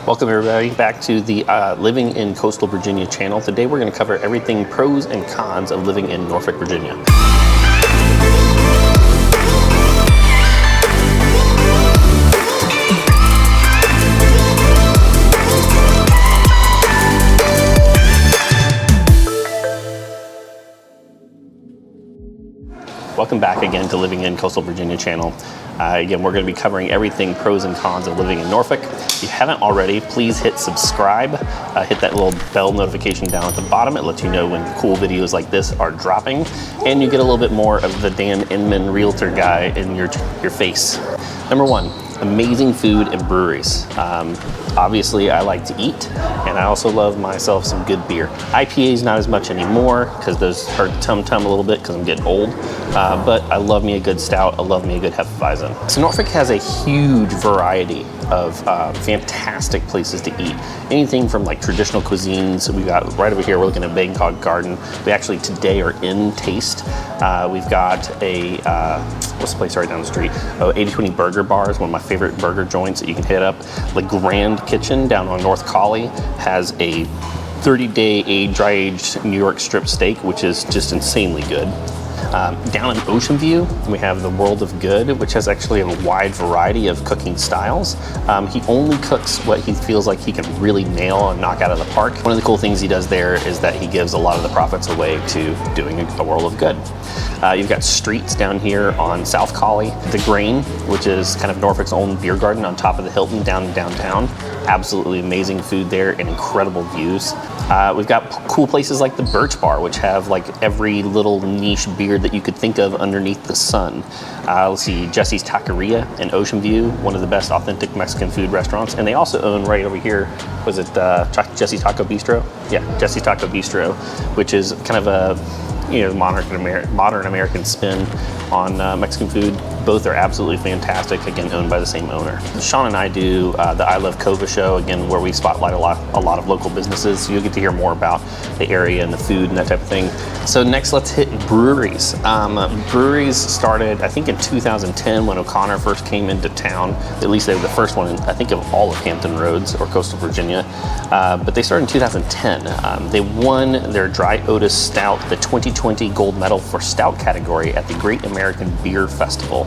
Welcome everybody back to the Living in Coastal Virginia channel. Today we're going to cover everything pros and cons of living in Norfolk, Virginia. Welcome back again to Living in Coastal Virginia channel. Again, we're going to be covering everything pros and cons of living in Norfolk. If you haven't already, please hit subscribe. Hit that little bell notification down at the bottom. It lets you know when cool videos like this are dropping. And you get a little bit more of the Dan Inman Realtor guy in your face. Number one, amazing food and breweries. Obviously, I like to eat, and I also love myself some good beer. IPAs not as much anymore, because those hurt the tum-tum a little bit because I'm getting old. But I love me a good stout. I love me a good Hefeweizen. So Norfolk has a huge variety of fantastic places to eat. Anything from like traditional cuisines. We've got right over here, we're looking at Bangkok Garden. We actually today are in Taste. We've got a, what's the place right down the street? Oh, 80/20 Burger Bar is one of my favorite burger joints that you can hit up. The Grand Kitchen down on North Collie has a 30-day dry aged New York strip steak, which is just insanely good. Down in Ocean View, we have the World of Good, which has actually a wide variety of cooking styles. He only cooks what he feels like he can really nail and knock out of the park. One of the cool things he does there is that he gives a lot of the profits away to doing a World of Good. You've got Streets down here on South Collie. The Grain, which is kind of Norfolk's own beer garden on top of the Hilton down downtown. Absolutely amazing food there and incredible views. We've got cool places like the Birch Bar, which have like every little niche beer that you could think of underneath the sun. Let's see, Jesse's Taqueria in Ocean View, one of the best authentic Mexican food restaurants. And they also own right over here, was it Jesse's Taco Bistro? Yeah, Jesse's Taco Bistro, which is kind of a modern American spin on Mexican food. Both are absolutely fantastic, again, owned by the same owner. Sean and I do the I Love Cova show, again, where we spotlight a lot of local businesses. So you'll get to hear more about the area and the food and that type of thing. So next, let's hit breweries. Breweries started, I think, in 2010 when O'Connor first came into town. At least they were the first one, I think, of all of Hampton Roads or coastal Virginia. But they started in 2010. They won their Dry Otis Stout, the 2020 gold medal for stout category at the Great American Beer Festival.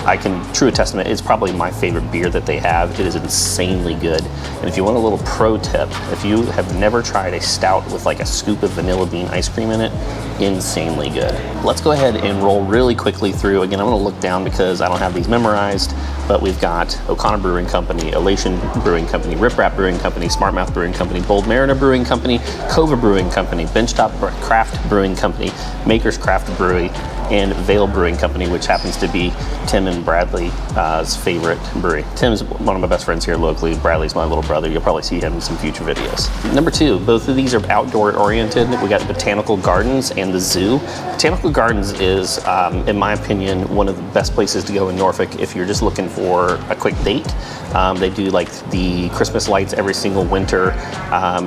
I can true a testament, it's probably my favorite beer that they have. It is insanely good. And if you want a little pro tip, if you have never tried a stout with like a scoop of vanilla bean ice cream in it, insanely good. Let's go ahead and roll really quickly through. Again, I'm gonna look down because I don't have these memorized, but we've got O'Connor Brewing Company, Elation Brewing Company, Rip Rap Brewing Company, Smart Mouth Brewing Company, Bold Mariner Brewing Company, Cova Brewing Company, Benchtop Craft Brewing Company, Maker's Craft Brewery, and Vale Brewing Company, which happens to be Tim and Bradley's favorite brewery. Tim's one of my best friends here locally. Bradley's my little brother. You'll probably see him in some future videos. Number two, both of these are outdoor oriented. We got Botanical Gardens and the zoo. Botanical Gardens is, in my opinion, one of the best places to go in Norfolk if you're just looking for a quick date. They do like the Christmas lights every single winter.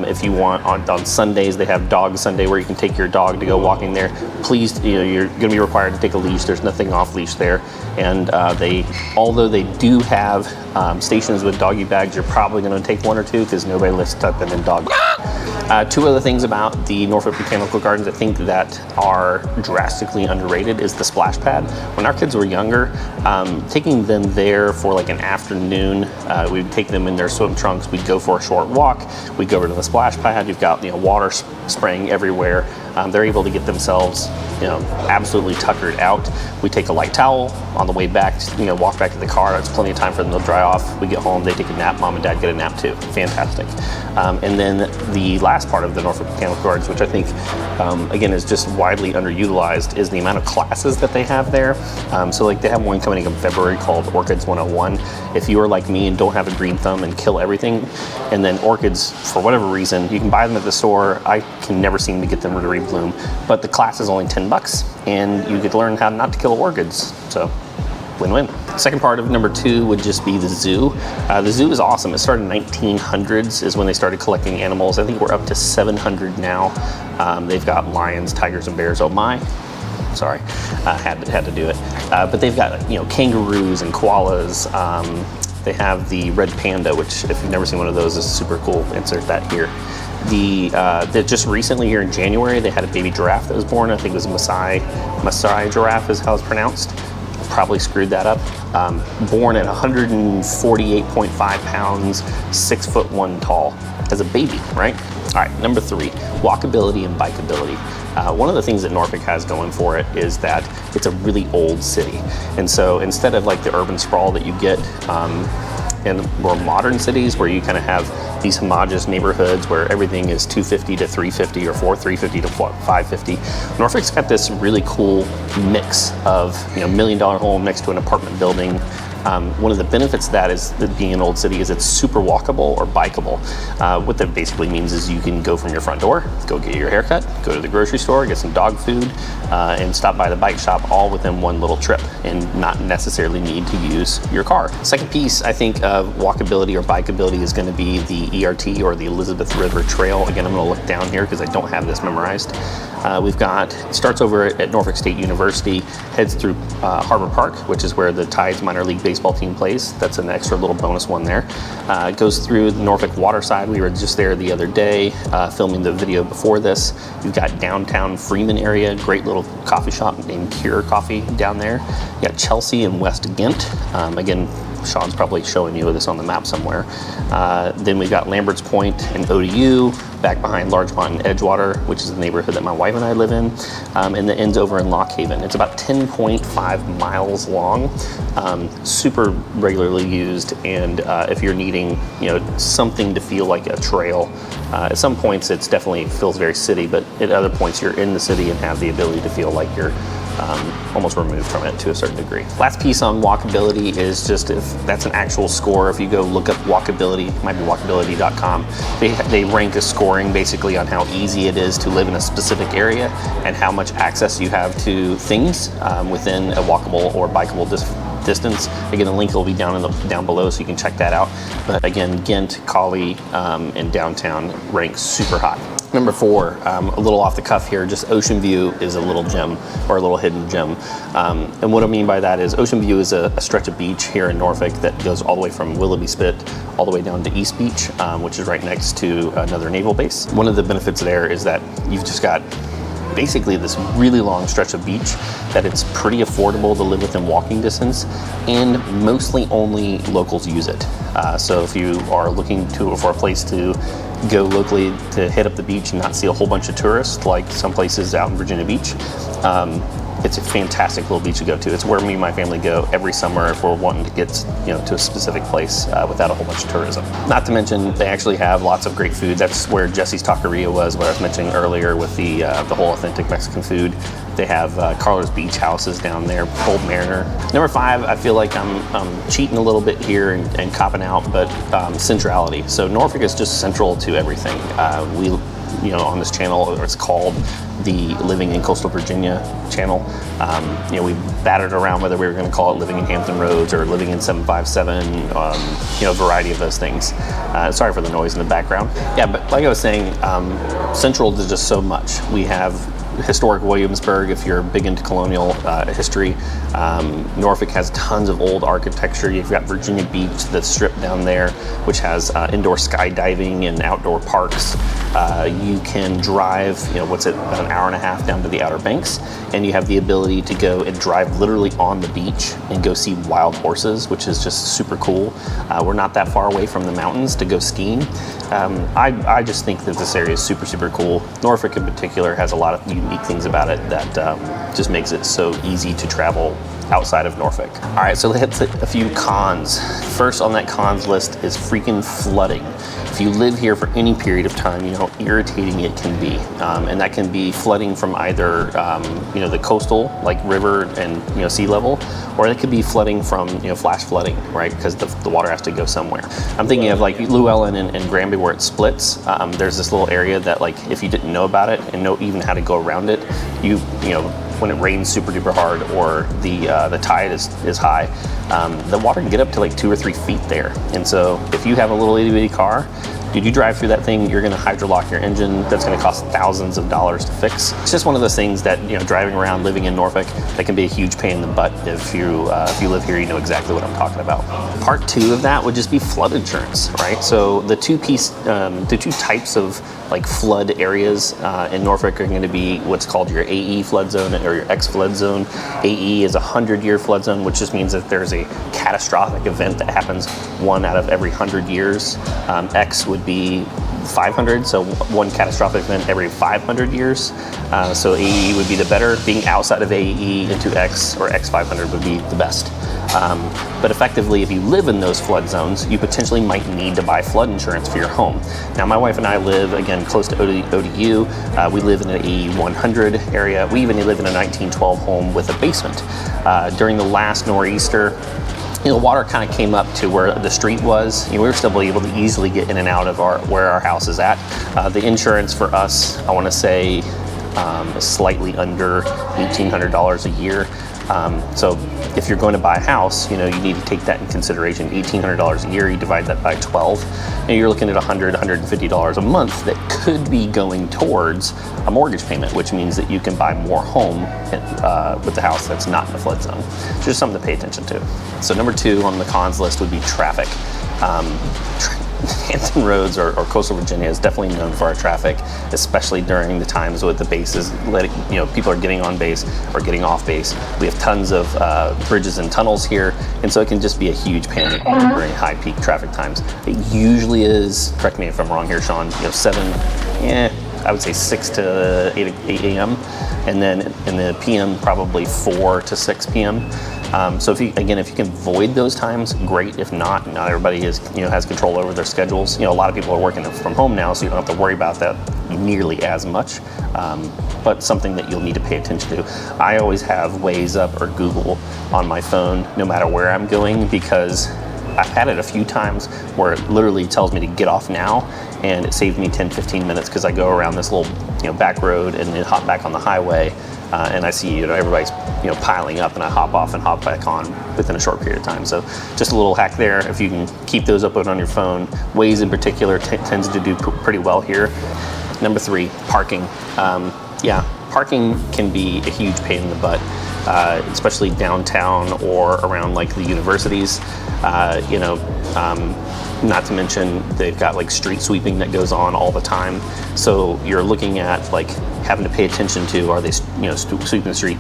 If you want, on Sundays, they have Dog Sunday where you can take your dog to go walking there. Please, you're going to be required to take a leash. There's nothing off leash there. And although they do have stations with doggy bags, you're probably going to take one or two because nobody lifts up and then dog. Two other things about the Norfolk Botanical Gardens I think that are drastically underrated is the splash pad. When our kids were younger, taking them there for like an afternoon, we'd take them in their swim trunks, we'd go for a short walk, we'd go over to the splash pad, you've got water spraying everywhere. They're able to get themselves absolutely tuckered out. We take a light towel on the way back, walk back to the car. That's plenty of time for them to dry off. We get home, they take a nap, mom and dad get a nap too. Fantastic. And then the last part of the Norfolk Botanical Gardens, which I think, again, is just widely underutilized, is the amount of classes that they have there. So like they have one coming in February called Orchids 101. If you are like me and don't have a green thumb and kill everything, and then orchids, for whatever reason, you can buy them at the store. I can never seem to get them to rebloom, but the class is only $10 and you get to learn how not to kill orchids. So win-win. Second part of number two would just be the zoo. The zoo is awesome. It started in the 1900s is when they started collecting animals. I think we're up to 700 now. They've got lions, tigers, and bears. Oh my. Sorry, had to do it. But they've got kangaroos and koalas, they have the Red Panda, which if you've never seen one of those, is super cool. Insert that here. Just recently here in January, they had a baby giraffe that was born. I think it was Maasai giraffe is how it's pronounced. Probably screwed that up. Born at 148.5 pounds, 6'1" tall as a baby, right? All right, number 3, walkability and bikeability. One of the things that Norfolk has going for it is that it's a really old city. And so instead of like the urban sprawl that you get in more modern cities where you kind of have these homogeneous neighborhoods where everything is 250 to 350 or 350 to 550. Norfolk's got this really cool mix of, $1 million home next to an apartment building. One of the benefits of that is that being an old city is it's super walkable or bikeable. What that basically means is you can go from your front door, go get your haircut, go to the grocery store, get some dog food, and stop by the bike shop all within one little trip and not necessarily need to use your car. Second piece, I think, of walkability or bikeability is going to be the ERT or the Elizabeth River Trail. Again, I'm going to look down here because I don't have this memorized. Starts over at Norfolk State University, heads through Harbor Park, which is where the Tides minor league baseball team plays. That's an extra little bonus one there. Goes through the Norfolk waterside. We were just there the other day filming the video before this. You've got downtown Freeman area, great little coffee shop named Cure Coffee down there. You got Chelsea and West Ghent. Again, Sean's probably showing you this on the map somewhere. Then we've got Lambert's Point and ODU, back behind Larchmont and Edgewater, which is the neighborhood that my wife and I live in, and the ends over in Lock Haven. It's about 10.5 miles long, super regularly used, and if you're needing something to feel like a trail, at some points it definitely feels very city, but at other points you're in the city and have the ability to feel like you're almost removed from it to a certain degree. Last piece on walkability is just if that's an actual score. If you go look up walkability, it might be walkability.com, they rank a scoring basically on how easy it is to live in a specific area and how much access you have to things within a walkable or bikeable distance. Again, the link will be down below so you can check that out. But again, Ghent, Collie, and downtown rank super high. Number 4, a little off the cuff here, just Ocean View is a little gem or a little hidden gem. And what I mean by that is Ocean View is a stretch of beach here in Norfolk that goes all the way from Willoughby Spit all the way down to East Beach, which is right next to another naval base. One of the benefits there is that you've just got basically this really long stretch of beach that it's pretty affordable to live within walking distance, and mostly only locals use it. So if you are looking for a place to go locally to hit up the beach and not see a whole bunch of tourists like some places out in Virginia Beach, it's a fantastic little beach to go to. It's where me and my family go every summer if we're wanting to get to a specific place without a whole bunch of tourism. Not to mention they actually have lots of great food. That's where Jesse's Taqueria was, what I was mentioning earlier with the whole authentic Mexican food. They have Carlos Beach houses down there, Old Mariner. Number 5, I feel like I'm cheating a little bit here and copping out, but centrality. So Norfolk is just central to everything. On this channel, it's called the Living in Coastal Virginia channel. We battered around whether we were going to call it Living in Hampton Roads or Living in 757, a variety of those things. Sorry for the noise in the background. Yeah, but like I was saying, central to just so much. We have historic Williamsburg, if you're big into colonial history. Norfolk has tons of old architecture. You've got Virginia Beach, the strip down there, which has indoor skydiving and outdoor parks. You can drive, about an hour and a half down to the Outer Banks, and you have the ability to go and drive literally on the beach and go see wild horses, which is just super cool. We're not that far away from the mountains to go skiing. I just think that this area is super, super cool. Norfolk in particular has a lot of unique things about it that just makes it so easy to travel outside of Norfolk. All right, so let's hit a few cons. First on that cons list is freaking flooding. If you live here for any period of time, you know how irritating it can be. And that can be flooding from either the coastal, like river and sea level, or it could be flooding from flash flooding, right? Because the water has to go somewhere. I'm thinking of like Llewellyn and Granby where it splits. There's this little area that like if you didn't know about it and know even how to go around it, when it rains super duper hard or the tide is high, the water can get up to like 2 or 3 feet there. And so if you have a little itty bitty car, Dude, you drive through that thing, you're gonna hydrolock your engine. That's gonna cost thousands of dollars to fix. It's just one of those things that, driving around, living in Norfolk, that can be a huge pain in the butt. If you live here, you know exactly what I'm talking about. Part 2 of that would just be flood insurance, right? So the two types of like flood areas in Norfolk are going to be what's called your AE flood zone or your X flood zone. AE is a 100-year flood zone, which just means that there's a catastrophic event that happens 1 out of every 100 years. X would be 500, so one catastrophic event every 500 years. So AE would be the better. Being outside of AE into X or X500 would be the best. But effectively, if you live in those flood zones, you potentially might need to buy flood insurance for your home. Now, my wife and I live, again, close to ODU. We live in an AE 100 area. We even live in a 1912 home with a basement. During the last nor'easter, water kind of came up to where the street was. We were still able to easily get in and out of where our house is at. The insurance for us, I want to say, is slightly under $1,800 a year. So if you're going to buy a house, you need to take that in consideration. $1,800 a year, you divide that by 12, and you're looking at $100, $150 a month that could be going towards a mortgage payment, which means that you can buy more home with the house that's not in a flood zone. So just something to pay attention to. So number 2 on the cons list would be traffic. Hampton Roads or coastal Virginia is definitely known for our traffic, especially during the times with the bases, people are getting on base or getting off base. We have tons of bridges and tunnels here, and so it can just be a huge pain during high peak traffic times. It usually is, correct me if I'm wrong here, Sean, I would say 6 to 8 a.m. and then in the PM probably 4 to 6 p.m. So if you can avoid those times, great. If not everybody has control over their schedules. A lot of people are working from home now, so you don't have to worry about that nearly as much. But something that you'll need to pay attention to. I always have Waze up or Google on my phone, no matter where I'm going, because I've had it a few times where it literally tells me to get off now, and it saved me 10-15 minutes because I go around this little back road and then hop back on the highway. And I see everybody's piling up, and I hop off and hop back on within a short period of time. So just a little hack there. If you can keep those open on your phone, Waze in particular tends to do pretty well here. Number 3, parking. Parking can be a huge pain in the butt, especially downtown or around like the universities. Not to mention they've got like street sweeping that goes on all the time. So you're looking at like having to pay attention to, are they sweeping the street?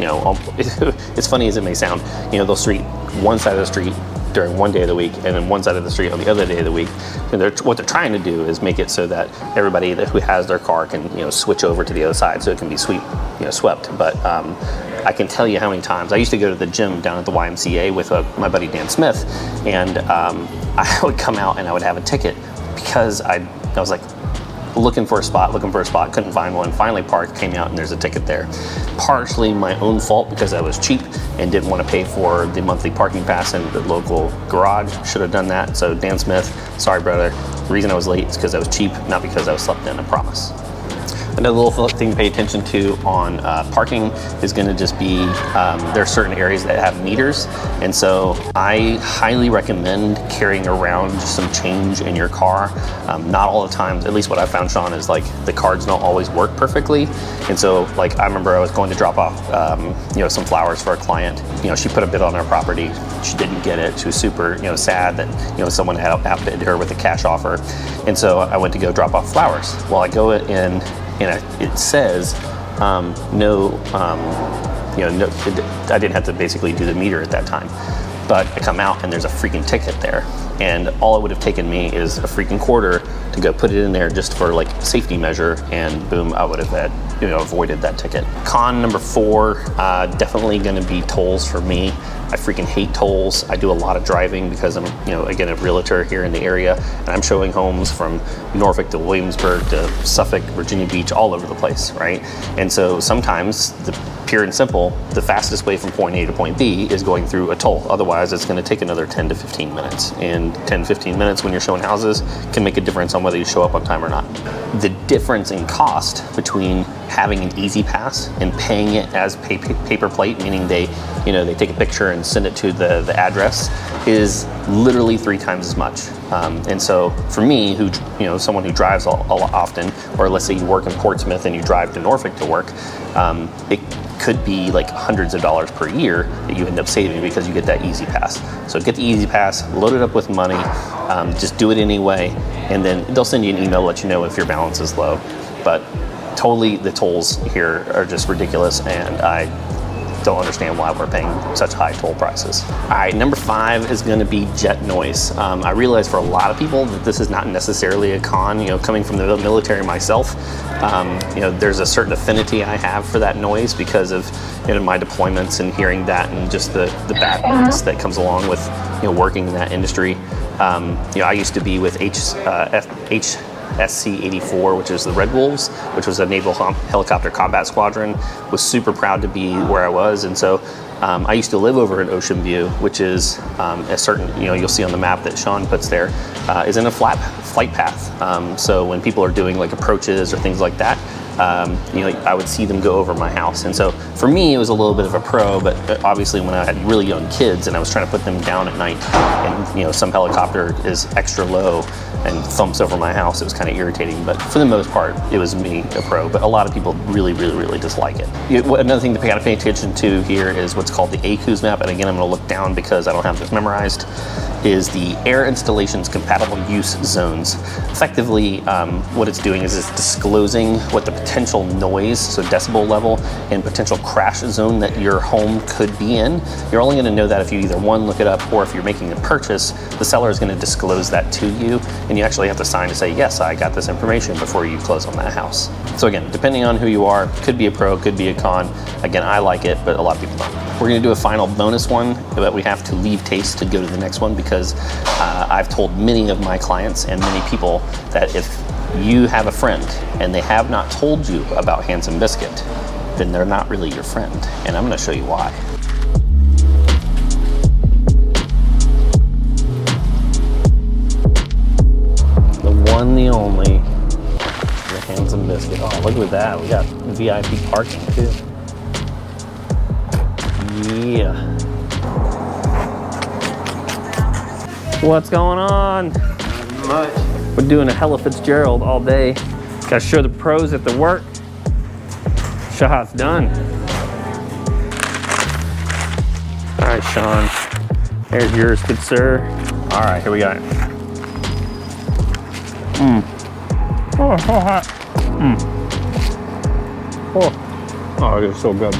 It's funny as it may sound, they'll sweep one side of the street during one day of the week and then one side of the street on the other day of the week. And what they're trying to do is make it so that everybody who has their car can switch over to the other side so it can be swept. But I can tell you how many times I used to go to the gym down at the YMCA with my buddy Dan Smith, and I would come out and I would have a ticket because I was like looking for a spot, couldn't find one, finally parked, came out, and there's a ticket there. Partially my own fault because I was cheap and didn't want to pay for the monthly parking pass in the local garage. Should have done that. So Dan Smith, sorry brother. The reason I was late is because I was cheap, not because I was slept in, I promise. Another little thing to pay attention to on parking is going to just be there are certain areas that have meters, and so I highly recommend carrying around just some change in your car. Not all the time, at least what I found, Sean, is like the cards don't always work perfectly, and so like I remember I was going to drop off some flowers for a client. She put a bid on our property, she didn't get it. She was super sad that someone had outbid her with a cash offer, and so I went to go drop off flowers. Well, I go in. And it says I didn't have to basically do the meter at that time. But I come out and there's a freaking ticket there. And all it would have taken me is a freaking quarter to go put it in there just for like safety measure, and boom, I would have avoided that ticket. Con number 4, definitely gonna be tolls for me. I freaking hate tolls. I do a lot of driving because I'm, again, a realtor here in the area, and I'm showing homes from Norfolk to Williamsburg to Suffolk, Virginia Beach, all over the place, right? And so sometimes, pure and simple, the fastest way from point A to point B is going through a toll. Otherwise, it's gonna take another 10 to 15 minutes. And 10, 15 minutes when you're showing houses can make a difference on whether you show up on time or not. The difference in cost between having an easy pass and paying it as paper plate, meaning they take a picture and send it to the address, is literally 3 times as much. And so for me, who, someone who drives a lot often, or let's say you work in Portsmouth and you drive to Norfolk to work, it could be like hundreds of dollars per year that you end up saving because you get that easy pass. So get the easy pass, load it up with money, just do it anyway, and then they'll send you an email to let you know if your balance is low. But totally, the tolls here are just ridiculous, and I don't understand why we're paying such high toll prices. All right, number 5 is gonna be jet noise. I realize for a lot of people that this is not necessarily a con. Coming from the military myself, there's a certain affinity I have for that noise because of my deployments and hearing that, and just the bad noise that comes along with working in that industry. I used to be with SC-84, which is the Red Wolves, which was a Naval Helicopter Combat Squadron. Was super proud to be where I was, and so I used to live over in Ocean View, which is a certain, you'll see on the map that Sean puts there, is in a flight path. So when people are doing like approaches or things like that, I would see them go over my house. And so for me, it was a little bit of a pro, but obviously when I had really young kids and I was trying to put them down at night, and some helicopter is extra low and thumps over my house, it was kind of irritating. But for the most part, it was me, a pro. But a lot of people really, really, really dislike it. Another thing to pay attention to here is what's called the ACUS map. And again, I'm going to look down because I don't have this memorized. Is the air installations compatible use zones. Effectively, what it's doing is it's disclosing what the potential noise, so decibel level, and potential crash zone that your home could be in. You're only going to know that if you either one, look it up, or if you're making a purchase, the seller is going to disclose that to you, and you actually have to sign to say, yes, I got this information before you close on that house. So again, depending on who you are, could be a pro, could be a con. Again, I like it, but a lot of people don't. We're going to do a final bonus one, but we have to leave taste to go to the next one, because I've told many of my clients and many people that if you have a friend and they have not told you about Handsome Biscuit, then they're not really your friend. And I'm going to show you why. The one, the only, the Handsome Biscuit. Oh, look at that. We got VIP parking too. Yeah. What's going on? Not much. We're doing a Hella Fitzgerald all day. Gotta show the pros at the work. Show how it's done. All right, Sean. There's yours, good sir. All right, here we go. Oh, so hot. Oh, it is so good.